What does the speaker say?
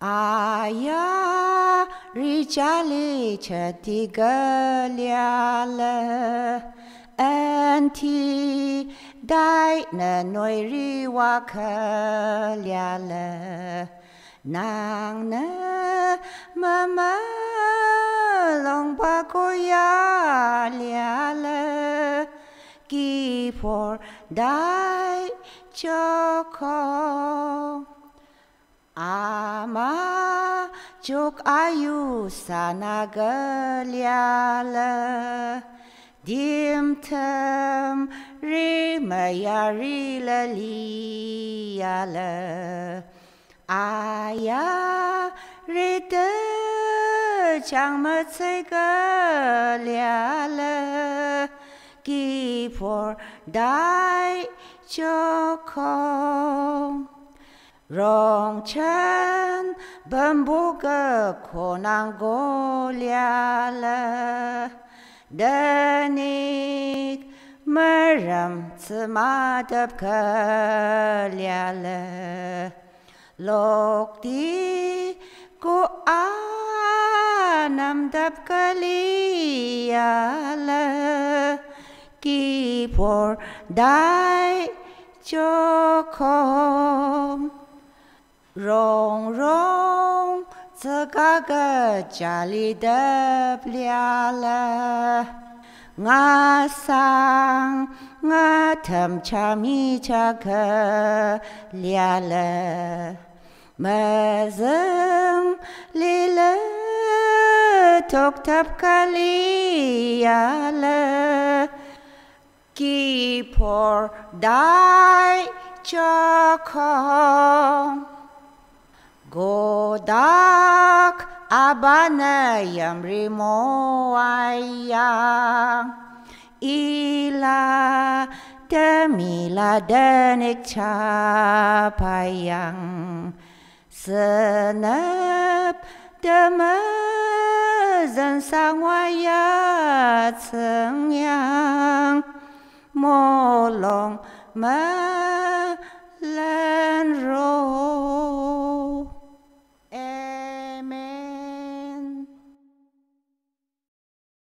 Aya richali chatigalyala anti dai na noi riwakalyala nang na mama long pakoyalyala ki for dai choko Ama jok ayu sana galyala dim tam ri maya ri la liyala aya ri de chang ma tsai galyala ki for dai choko Rong chan bambuga konangolyala danik maram tsumadab kalyala lokti ko anam dab kalyala ki por dai chokom Rong rong tsagaga jali dab liala nga sang nga tham chami chaka liala mazang lila tok tap kaliala ki por dai chakong Godak abana yamri mo ayang ila temila denik capayang senep demazan sangwaya cengyang molong ma